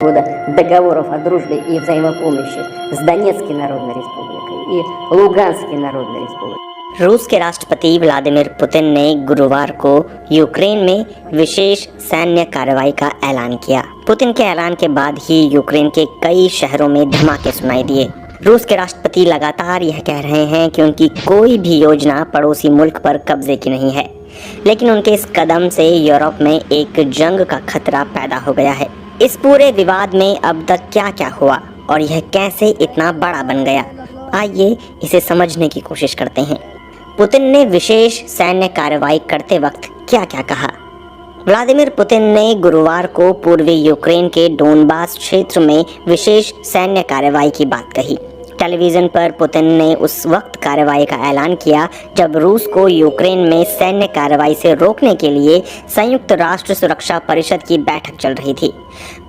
договоров о дружбе и взаимопомощи с Донецкой Народной Республикой и Луганской Народной Республикой। रूस के राष्ट्रपति व्लादिमीर पुतिन ने गुरुवार को यूक्रेन में विशेष सैन्य कार्रवाई का ऐलान किया। पुतिन के ऐलान के बाद ही यूक्रेन के कई शहरों में धमाके सुनाई दिए। रूस के राष्ट्रपति लगातार यह कह रहे हैं कि उनकी कोई भी योजना पड़ोसी मुल्क पर कब्जे की नहीं है, लेकिन उनके इस कदम से यूरोप में एक जंग का खतरा पैदा हो गया है। इस पूरे विवाद में अब तक क्या क्या हुआ और यह कैसे इतना बड़ा बन गया, आइए इसे समझने की कोशिश करते हैं। पुतिन ने विशेष सैन्य कार्रवाई करते वक्त क्या क्या कहा। व्लादिमीर पुतिन ने गुरुवार को पूर्वी यूक्रेन के डोनबास क्षेत्र में विशेष सैन्य कार्रवाई की बात कही। टेलीविजन पर पुतिन ने उस वक्त कार्रवाई का ऐलान किया जब रूस को यूक्रेन में सैन्य कार्रवाई से रोकने के लिए संयुक्त राष्ट्र सुरक्षा परिषद की बैठक चल रही थी।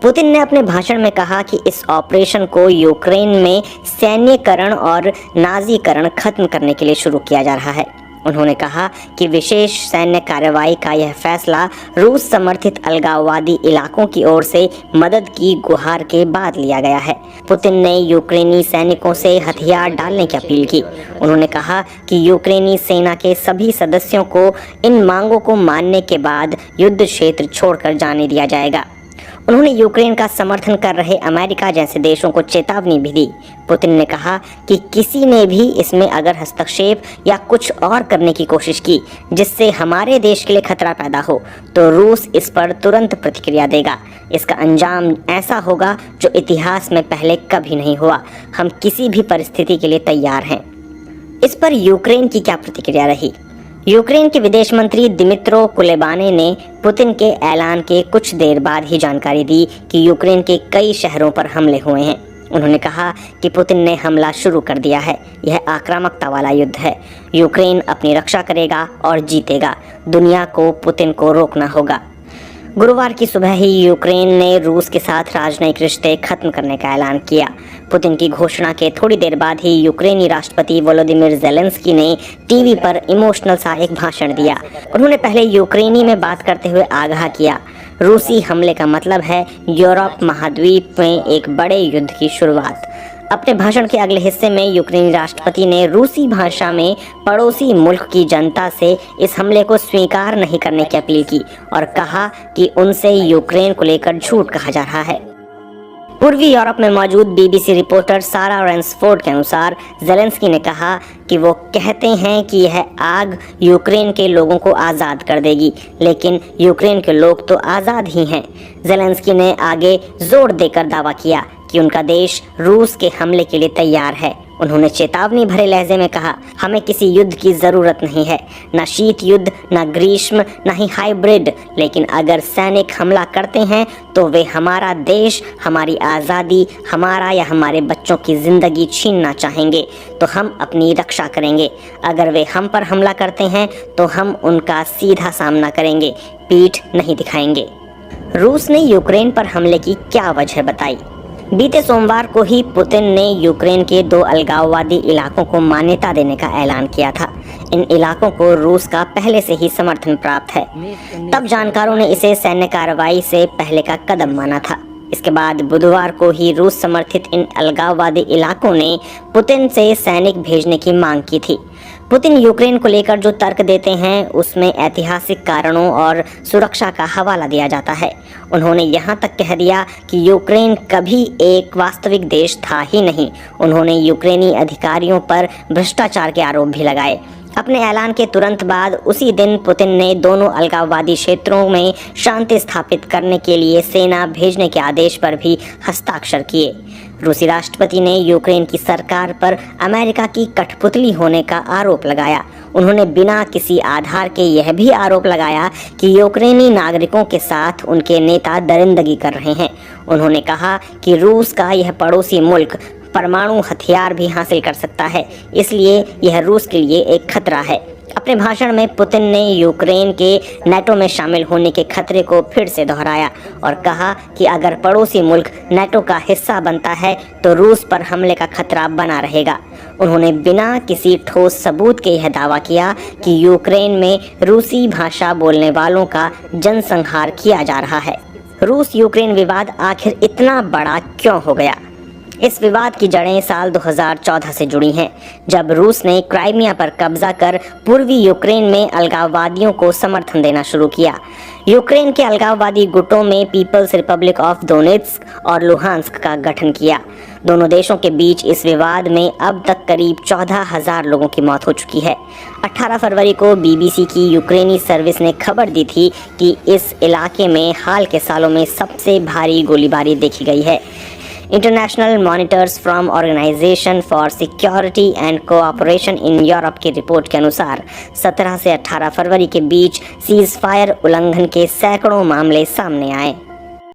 पुतिन ने अपने भाषण में कहा कि इस ऑपरेशन को यूक्रेन में सैन्यकरण और नाजीकरण खत्म करने के लिए शुरू किया जा रहा है। उन्होंने कहा कि विशेष सैन्य कार्रवाई का यह फैसला रूस समर्थित अलगाववादी इलाकों की ओर से मदद की गुहार के बाद लिया गया है। पुतिन ने यूक्रेनी सैनिकों से हथियार डालने की अपील की। उन्होंने कहा कि यूक्रेनी सेना के सभी सदस्यों को इन मांगों को मानने के बाद युद्ध क्षेत्र छोड़कर जाने दिया जाएगा। उन्होंने यूक्रेन का समर्थन कर रहे अमेरिका जैसे देशों को चेतावनी भी दी। पुतिन ने कहा कि किसी ने भी इसमें अगर हस्तक्षेप या कुछ और करने की कोशिश की जिससे हमारे देश के लिए खतरा पैदा हो तो रूस इस पर तुरंत प्रतिक्रिया देगा। इसका अंजाम ऐसा होगा जो इतिहास में पहले कभी नहीं हुआ। हम किसी भी परिस्थिति के लिए तैयार हैं। इस पर यूक्रेन की क्या प्रतिक्रिया रही? यूक्रेन के विदेश मंत्री दिमित्रो कुलेबाने ने पुतिन के ऐलान के कुछ देर बाद ही जानकारी दी कि यूक्रेन के कई शहरों पर हमले हुए हैं। उन्होंने कहा कि पुतिन ने हमला शुरू कर दिया है। यह आक्रामकता वाला युद्ध है। यूक्रेन अपनी रक्षा करेगा और जीतेगा। दुनिया को पुतिन को रोकना होगा। गुरुवार की सुबह ही यूक्रेन ने रूस के साथ राजनयिक रिश्ते खत्म करने का ऐलान किया। पुतिन की घोषणा के थोड़ी देर बाद ही यूक्रेनी राष्ट्रपति वोलोदिमीर ज़ेलेंस्की ने टीवी पर इमोशनल सा एक भाषण दिया। उन्होंने पहले यूक्रेनी में बात करते हुए आगाह किया, रूसी हमले का मतलब है यूरोप महाद्वीप में एक बड़े युद्ध की शुरुआत। अपने भाषण के अगले हिस्से में यूक्रेनी राष्ट्रपति ने रूसी भाषा में पड़ोसी मुल्क की जनता से इस हमले को स्वीकार नहीं करने की अपील की और कहा कि उनसे यूक्रेन को लेकर झूठ कहा जा रहा है। पूर्वी यूरोप में मौजूद बीबीसी रिपोर्टर सारा रेंसफोर्ड के अनुसार ज़ेलेंस्की ने कहा कि वो कहते हैं कि यह आग यूक्रेन के लोगों को आज़ाद कर देगी, लेकिन यूक्रेन के लोग तो आज़ाद ही हैं। ज़ेलेंस्की ने आगे जोर देकर दावा किया कि उनका देश रूस के हमले के लिए तैयार है। उन्होंने चेतावनी भरे लहजे में कहा, हमें किसी युद्ध की ज़रूरत नहीं है, न शीत युद्ध, न ग्रीष्म, न ही हाइब्रिड। लेकिन अगर सैनिक हमला करते हैं तो वे हमारा देश, हमारी आज़ादी, हमारा या हमारे बच्चों की ज़िंदगी छीनना चाहेंगे तो हम अपनी रक्षा करेंगे। अगर वे हम पर हमला करते हैं तो हम उनका सीधा सामना करेंगे, पीठ नहीं दिखाएंगे। रूस ने यूक्रेन पर हमले की क्या वजह बताई? बीते सोमवार को ही पुतिन ने यूक्रेन के 2 अलगाववादी इलाकों को मान्यता देने का ऐलान किया था। इन इलाकों को रूस का पहले से ही समर्थन प्राप्त है। तब जानकारों ने इसे सैन्य कार्रवाई से पहले का कदम माना था। इसके बाद बुधवार को ही रूस समर्थित इन अलगाववादी इलाकों ने पुतिन से सैनिक भेजने की मांग की थी। पुतिन यूक्रेन को लेकर जो तर्क देते हैं उसमें ऐतिहासिक कारणों और सुरक्षा का हवाला दिया जाता है। उन्होंने यहाँ तक कह दिया कि यूक्रेन कभी एक वास्तविक देश था ही नहीं। उन्होंने यूक्रेनी अधिकारियों पर भ्रष्टाचार के आरोप भी लगाए। अपने ऐलान के तुरंत बाद उसी दिन पुतिन ने दोनों अलगाववादी क्षेत्रों में शांति स्थापित करने के लिए सेना भेजने के आदेश पर भी हस्ताक्षर किए। रूसी राष्ट्रपति ने यूक्रेन की सरकार पर अमेरिका की कठपुतली होने का आरोप लगाया। उन्होंने बिना किसी आधार के यह भी आरोप लगाया कि यूक्रेनी नागरिकों के साथ उनके नेता दरिंदगी कर रहे हैं। उन्होंने कहा कि रूस का यह पड़ोसी मुल्क परमाणु हथियार भी हासिल कर सकता है, इसलिए यह रूस के लिए एक खतरा है। अपने भाषण में पुतिन ने यूक्रेन के नेटो में शामिल होने के खतरे को फिर से दोहराया और कहा कि अगर पड़ोसी मुल्क नेटो का हिस्सा बनता है तो रूस पर हमले का खतरा बना रहेगा। उन्होंने बिना किसी ठोस सबूत के यह दावा किया कि यूक्रेन में रूसी भाषा बोलने वालों का जनसंहार किया जा रहा है। रूस यूक्रेन विवाद आखिर इतना बड़ा क्यों हो गया? इस विवाद की जड़ें साल 2014 से जुड़ी हैं, जब रूस ने क्राइमिया पर कब्जा कर पूर्वी यूक्रेन में अलगाववादियों को समर्थन देना शुरू किया। यूक्रेन के अलगाववादी गुटों में पीपल्स रिपब्लिक ऑफ डोनेट्स्क और लुहांस्क का गठन किया। दोनों देशों के बीच इस विवाद में अब तक करीब 14,000 लोगों की मौत हो चुकी है। 18 फरवरी को बीबीसी की यूक्रेनी सर्विस ने खबर दी थी कि इस इलाके में हाल के सालों में सबसे भारी गोलीबारी देखी गई है। International monitors from organization for security and cooperation in Europe की रिपोर्ट के अनुसार 17 से 18 फरवरी के बीच सीज फायर उल्लंघन के सैकड़ों मामले सामने आए।